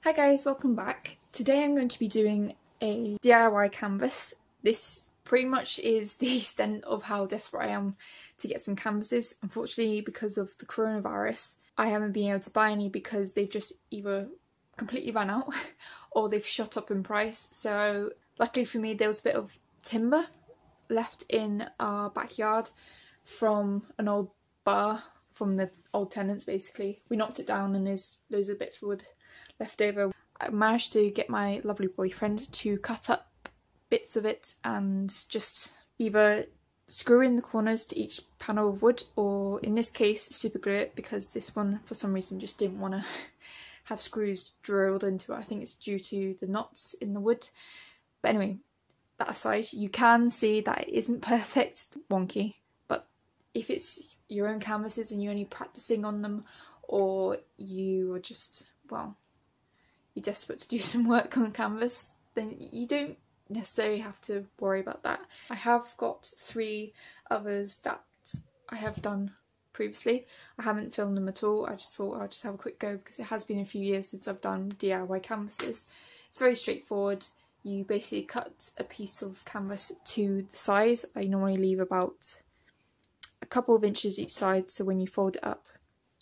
Hi guys, welcome back. Today I'm going to be doing a DIY canvas. This pretty much is the extent of how desperate I am to get some canvases. Unfortunately, because of the coronavirus, I haven't been able to buy any because they've just either completely run out or they've shot up in price. So luckily for me, there was a bit of timber left in our backyard from an old bar from the old tenants. Basically, we knocked it down and there's loads of bits of wood left over. I managed to get my lovely boyfriend to cut up bits of it and just either screw in the corners to each panel of wood, or in this case super glue it, because this one for some reason just didn't want to have screws drilled into it. I think it's due to the knots in the wood. But anyway, that aside, you can see that it isn't perfect, wonky, but if it's your own canvases and you're only practicing on them, or you are just, well, you're desperate to do some work on canvas, then you don't necessarily have to worry about that. I have got 3 others that I have done previously. I haven't filmed them at all. I just thought I'd just have a quick go because it has been a few years since I've done DIY canvases. It's very straightforward. You basically cut a piece of canvas to the size. I normally leave about a couple of inches each side, so when you fold it up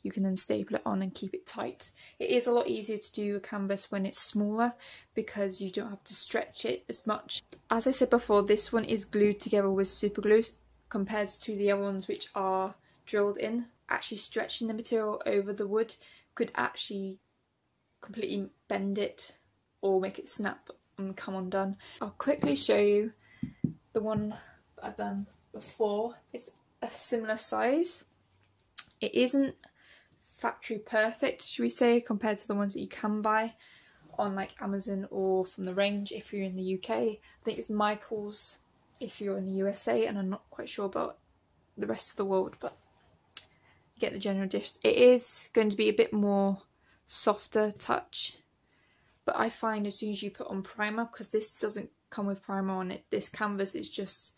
you can then staple it on and keep it tight. It is a lot easier to do a canvas when it's smaller because you don't have to stretch it as much. As I said before, this one is glued together with super glue compared to the other ones which are drilled in. Actually stretching the material over the wood could actually completely bend it or make it snap and come undone. I'll quickly show you the one that I've done before. It's a similar size. It isn't factory perfect, should we say, compared to the ones that you can buy on like Amazon or from the range if you're in the UK. I think it's Michael's if you're in the USA, and I'm not quite sure about the rest of the world, but you get the general gist. It is going to be a bit more softer touch, but I find as soon as you put on primer, because this doesn't come with primer on it, this canvas is just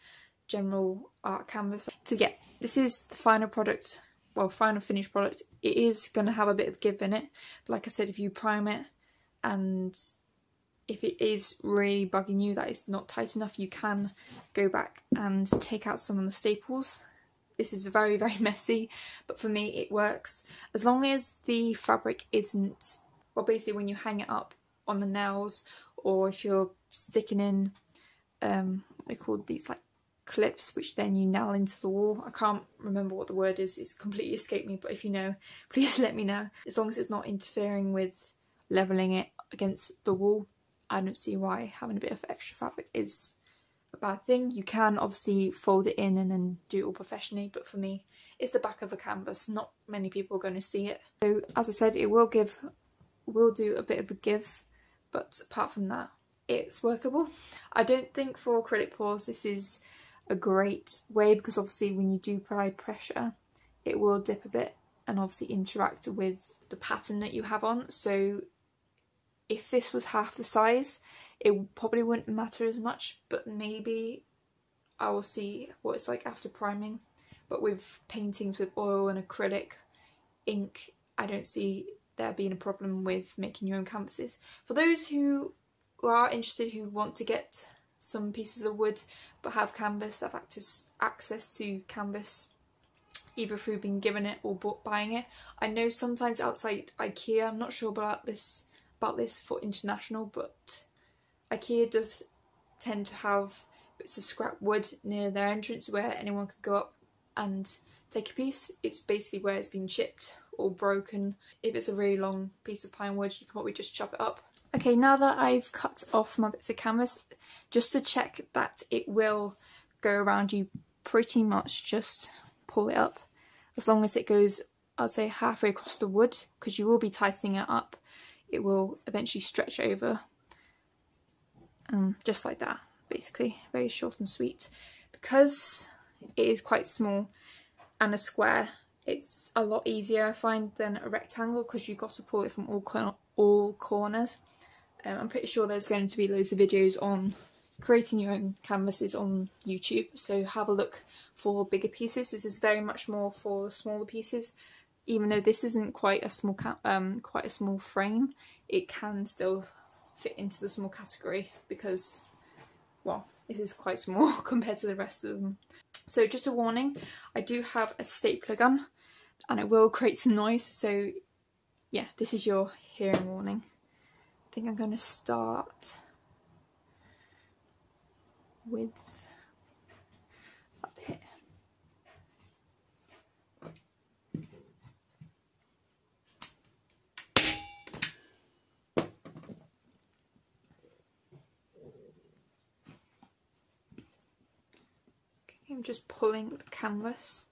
general art canvas. So yeah, this is the final product. Well, final finished product. It is going to have a bit of give in it, but like I said, if you prime it and if it is really bugging you that it's not tight enough, you can go back and take out some of the staples. This is very, very messy, but for me it works. As long as the fabric isn't, well, basically when you hang it up on the nails, or if you're sticking in, they're called these like clips which then you nail into the wall. I can't remember what the word is, it's completely escaped me, but if you know, please let me know. As long as it's not interfering with levelling it against the wall, I don't see why having a bit of extra fabric is a bad thing. You can obviously fold it in and then do it all professionally, but for me it's the back of a canvas, not many people are going to see it. So as I said, it will do a bit of a give, but apart from that it's workable. I don't think for acrylic pours this is a great way, because obviously when you do apply pressure it will dip a bit and obviously interact with the pattern that you have on. So if this was half the size it probably wouldn't matter as much, but maybe I will see what it's like after priming. But with paintings with oil and acrylic ink, I don't see there being a problem with making your own canvases. For those who are interested, who want to get some pieces of wood but have canvas, have access to canvas either through being given it or buying it. I know sometimes outside IKEA, I'm not sure about this for international, but IKEA does tend to have bits of scrap wood near their entrance where anyone could go up and take a piece. It's basically where it's been chipped or broken. If it's a really long piece of pine wood, you can probably just chop it up. Okay, now that I've cut off my bits of canvas, just to check that it will go around, you pretty much just pull it up. As long as it goes, I'd say halfway across the wood, because you will be tightening it up, it will eventually stretch over. Just like that, basically. Very short and sweet. Because it is quite small and a square, it's a lot easier, I find, than a rectangle, because you've got to pull it from all corners. I'm pretty sure there's going to be loads of videos on creating your own canvases on YouTube, so have a look for bigger pieces. This is very much more for smaller pieces, even though this isn't quite a small frame, it can still fit into the small category because, well, this is quite small compared to the rest of them. So just a warning, I do have a stapler gun and it will create some noise, so yeah, this is your hearing warning. I think I'm going to start with up here. I'm just pulling the canvas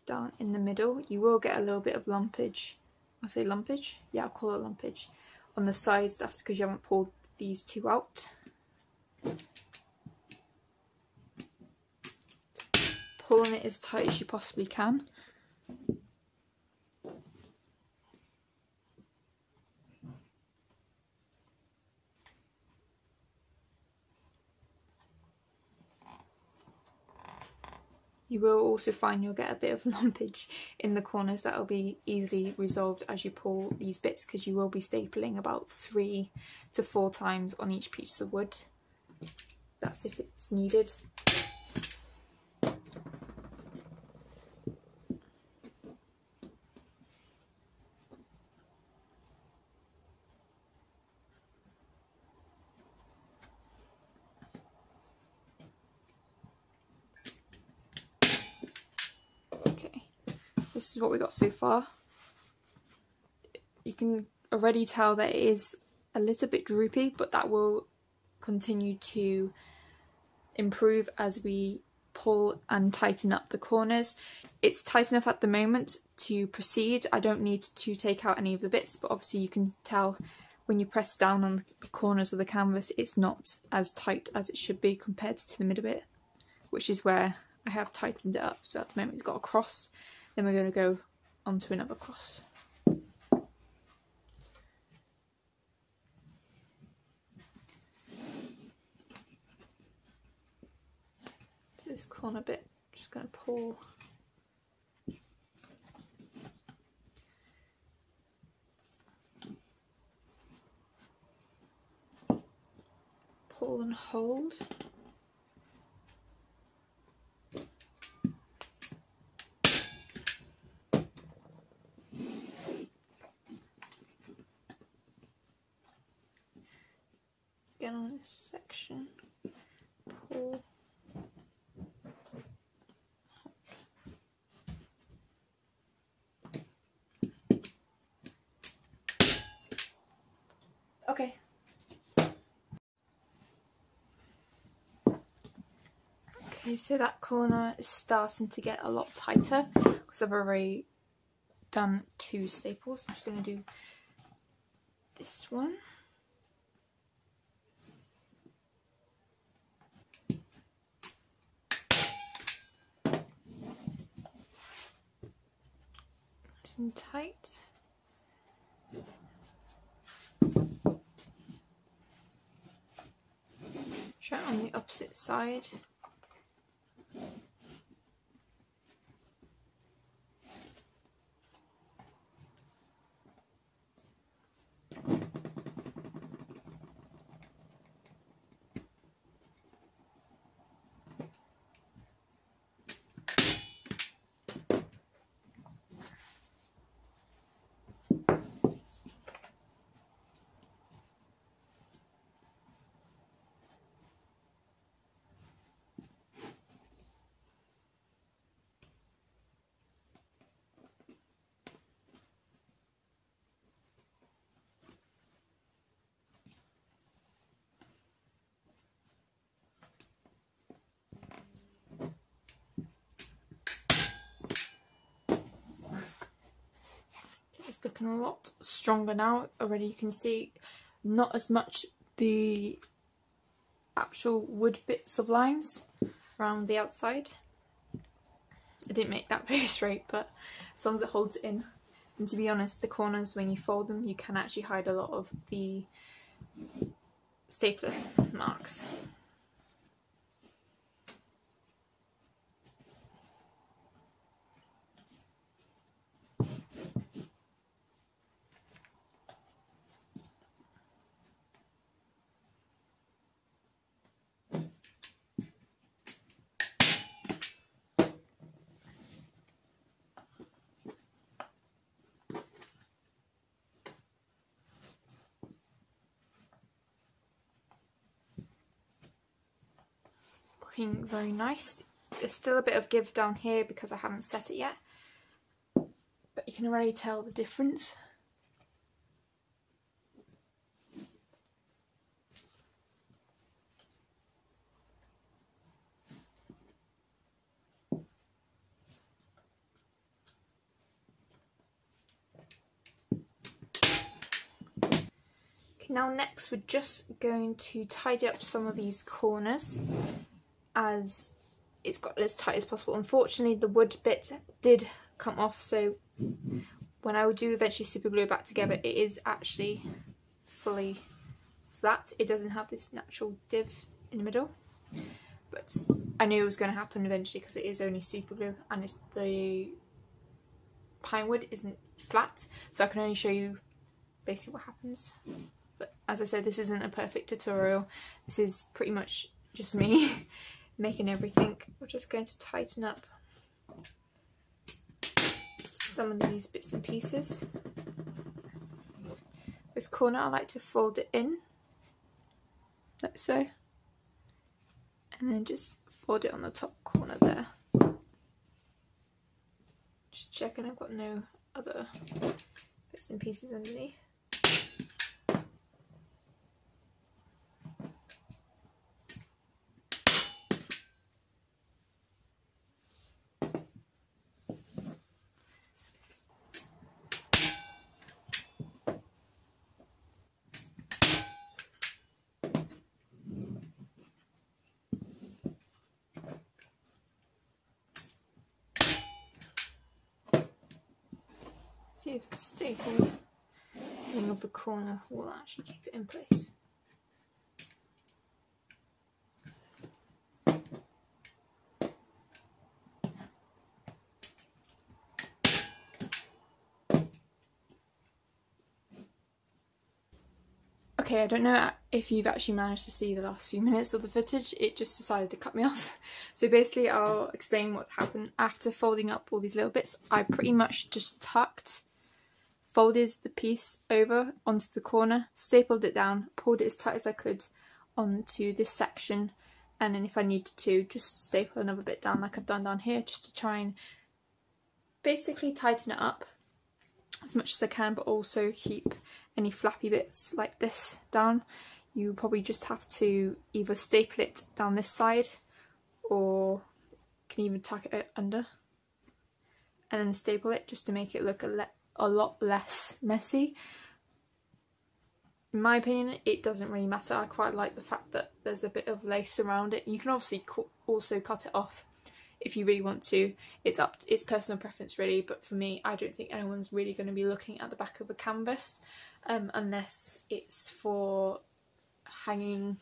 down in the middle. You will get a little bit of lumpage. I say lumpage? Yeah, I'll call it lumpage. On the sides, that's because you haven't pulled these two out. Pulling it as tight as you possibly can. You will also find you'll get a bit of lumpage in the corners that will be easily resolved as you pull these bits, because you will be stapling about 3 to 4 times on each piece of wood. That's if it's needed. This is what we got so far. You can already tell that it is a little bit droopy, but that will continue to improve as we pull and tighten up the corners. It's tight enough at the moment to proceed. I don't need to take out any of the bits, but obviously you can tell when you press down on the corners of the canvas, it's not as tight as it should be compared to the middle bit, which is where I have tightened it up. So at the moment it's got a cross. Then we're going to go onto another cross. To this corner bit, just going to pull. Pull and hold. Again on this section, pull. Okay. Okay, so that corner is starting to get a lot tighter because I've already done 2 staples. I'm just going to do this one. Nice and tight. Try it on the opposite side. It's looking a lot stronger now. Already you can see not as much the actual wood bits of lines around the outside. I didn't make that very straight, but as long as it holds it in. And to be honest, the corners, when you fold them, you can actually hide a lot of the stapler marks. looking very nice. There's still a bit of give down here because I haven't set it yet, but you can already tell the difference. Now next we're just going to tidy up some of these corners as it's got as tight as possible. Unfortunately the wood bit did come off, so when I would do eventually super glue it back together, it is actually fully flat. It doesn't have this natural div in the middle, but I knew it was going to happen eventually because it is only super glue and the pine wood isn't flat, so I can only show you basically what happens. But as I said, this isn't a perfect tutorial. This is pretty much just me making everything. We're just going to tighten up some of these bits and pieces. This corner I like to fold it in, like so, and then just fold it on the top corner there. Just checking I've got no other bits and pieces underneath. See if the staple thing of the corner will actually keep it in place. Okay, I don't know if you've actually managed to see the last few minutes of the footage. It just decided to cut me off. So basically I'll explain what happened after folding up all these little bits. I pretty much just folded the piece over onto the corner, stapled it down, pulled it as tight as I could onto this section, and then if I needed to, just staple another bit down like I've done down here, just to try and basically tighten it up as much as I can, but also keep any flappy bits like this down. You probably just have to either staple it down this side, or you can even tuck it under and then staple it just to make it look a lot less messy. In my opinion, it doesn't really matter. I quite like the fact that there's a bit of lace around it. You can obviously also cut it off if you really want to. It's personal preference really, but for me, I don't think anyone's really going to be looking at the back of a canvas unless it's for hanging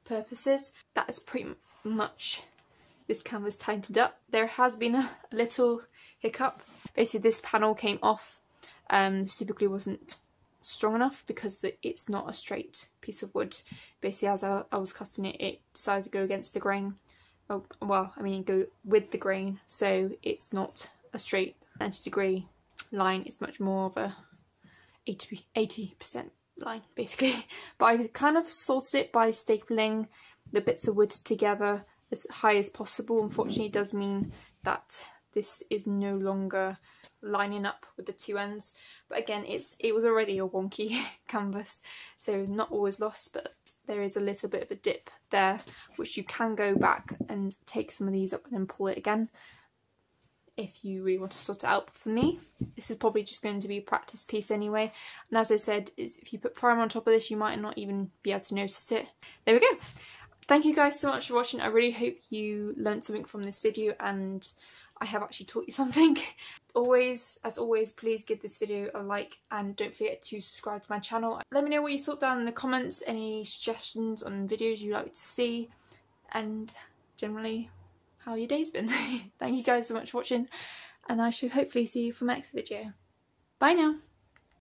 purposes. That is pretty much this canvas tightened up. There has been a little hiccup. Basically this panel came off, the super glue wasn't strong enough because it's not a straight piece of wood. Basically as I was cutting it, it decided to go against the grain. Oh, well, I mean go with the grain, so it's not a straight 90-degree line, it's much more of a 80% line basically. But I kind of sorted it by stapling the bits of wood together as high as possible. Unfortunately it does mean that this is no longer lining up with the two ends, but again it was already a wonky canvas, so not always lost, but there is a little bit of a dip there which you can go back and take some of these up and then pull it again if you really want to sort it out. But for me, this is probably just going to be a practice piece anyway, and as I said, if you put primer on top of this you might not even be able to notice it. There we go. Thank you guys so much for watching. I really hope you learned something from this video and I have actually taught you something. As always, please give this video a like and don't forget to subscribe to my channel. Let me know what you thought down in the comments, any suggestions on videos you'd like to see, and generally how your day's been. Thank you guys so much for watching, and I shall hopefully see you for my next video. Bye now!